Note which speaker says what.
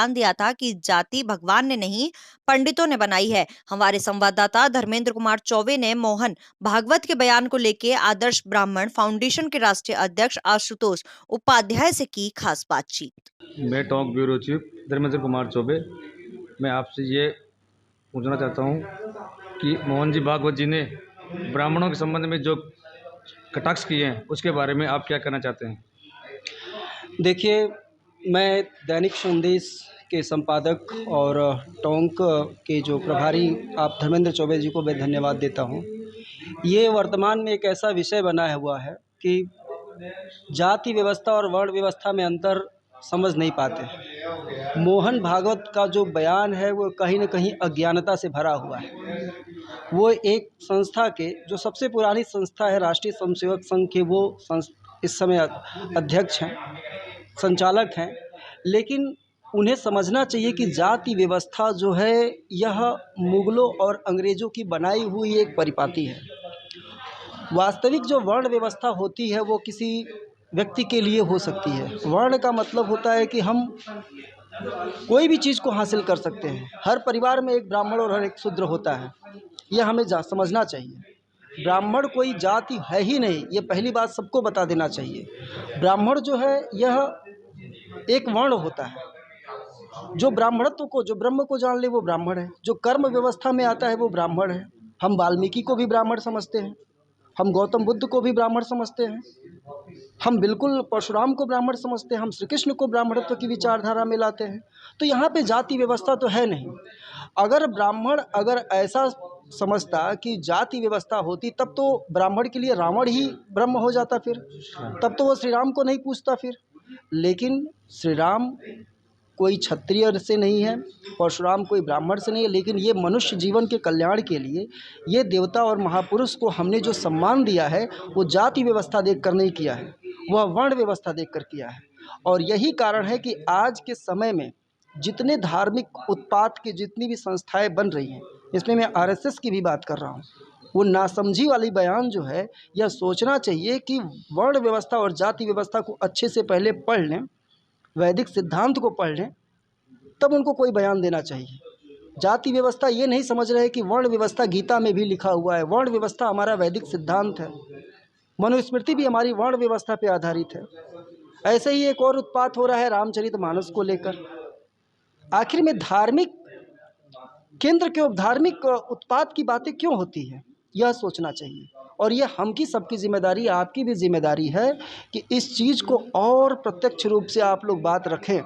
Speaker 1: बयान दिया था कि जाति भगवान ने नहीं, पंडितों ने बनाई है। हमारे संवाददाता धर्मेंद्र कुमार चौबे ने मोहन भागवत के बयान को लेकर आदर्श ब्राह्मण फाउंडेशन के राष्ट्रीय अध्यक्ष आशुतोष उपाध्याय से की खास बातचीत।
Speaker 2: मैं टोंक ब्यूरो चीफ धर्मेंद्र कुमार चौबे। मैं आपसे ये पूछना चाहता हूँ कि मोहन जी भागवत जी ने ब्राह्मणों के संबंध में जो कटाक्ष किए हैं उसके बारे में आप क्या कहना चाहते हैं?
Speaker 3: देखिए, मैं दैनिक संदेश के संपादक और टोंक के जो प्रभारी आप धर्मेंद्र चौबे जी को मैं धन्यवाद देता हूँ। ये वर्तमान में एक ऐसा विषय बना हुआ है कि जाति व्यवस्था और वर्ण व्यवस्था में अंतर समझ नहीं पाते। मोहन भागवत का जो बयान है वो कहीं न कहीं अज्ञानता से भरा हुआ है। वो एक संस्था के जो सबसे पुरानी संस्था है राष्ट्रीय स्वयंसेवक संघ के वो इस समय अध्यक्ष हैं, संचालक हैं, लेकिन उन्हें समझना चाहिए कि जाति व्यवस्था जो है यह मुगलों और अंग्रेज़ों की बनाई हुई एक परिपाटी है। वास्तविक जो वर्ण व्यवस्था होती है वो किसी व्यक्ति के लिए हो सकती है। वर्ण का मतलब होता है कि हम कोई भी चीज़ को हासिल कर सकते हैं। हर परिवार में एक ब्राह्मण और हर एक शूद्र होता है, यह हमें समझना चाहिए। ब्राह्मण कोई जाति है ही नहीं, ये पहली बात सबको बता देना चाहिए। ब्राह्मण जो है यह एक वर्ण होता है। जो ब्राह्मणत्व को, जो ब्रह्म को जान ले वो ब्राह्मण है। जो कर्म व्यवस्था में आता है वो ब्राह्मण है। हम वाल्मीकि को भी ब्राह्मण समझते हैं, हम गौतम बुद्ध को भी ब्राह्मण समझते हैं, हम बिल्कुल परशुराम को ब्राह्मण समझते हैं, हम श्री कृष्ण को ब्राह्मणत्व की विचारधारा में लाते हैं। तो यहाँ पे जाति व्यवस्था तो है नहीं। अगर ब्राह्मण अगर ऐसा समझता कि जाति व्यवस्था होती तब तो ब्राह्मण के लिए रावण ही ब्रह्म हो जाता, फिर तब तो वो श्री राम को नहीं पूछता फिर। लेकिन श्री राम कोई क्षत्रिय से नहीं है, परशुराम कोई ब्राह्मण से नहीं है, लेकिन ये मनुष्य जीवन के कल्याण के लिए ये देवता और महापुरुष को हमने जो सम्मान दिया है वो जाति व्यवस्था देखकर नहीं किया है, वह वर्ण व्यवस्था देखकर किया है। और यही कारण है कि आज के समय में जितने धार्मिक उत्पात की जितनी भी संस्थाएं बन रही हैं, इसमें मैं आरएसएस की भी बात कर रहा हूँ, वो नासमझी वाली बयान जो है, यह सोचना चाहिए कि वर्ण व्यवस्था और जाति व्यवस्था को अच्छे से पहले पढ़ लें, वैदिक सिद्धांत को पढ़ लें, तब उनको कोई बयान देना चाहिए। जाति व्यवस्था ये नहीं समझ रहे कि वर्ण व्यवस्था गीता में भी लिखा हुआ है। वर्ण व्यवस्था हमारा वैदिक सिद्धांत है, मनुस्मृति भी हमारी वर्ण व्यवस्था पे आधारित है। ऐसे ही एक और उत्पात हो रहा है रामचरितमानस को लेकर। आखिर में धार्मिक केंद्र क्यों, धार्मिक उत्पात की बातें क्यों होती है, यह सोचना चाहिए। और यह हम की सबकी जिम्मेदारी, आपकी भी जिम्मेदारी है कि इस चीज़ को और प्रत्यक्ष रूप से आप लोग बात रखें।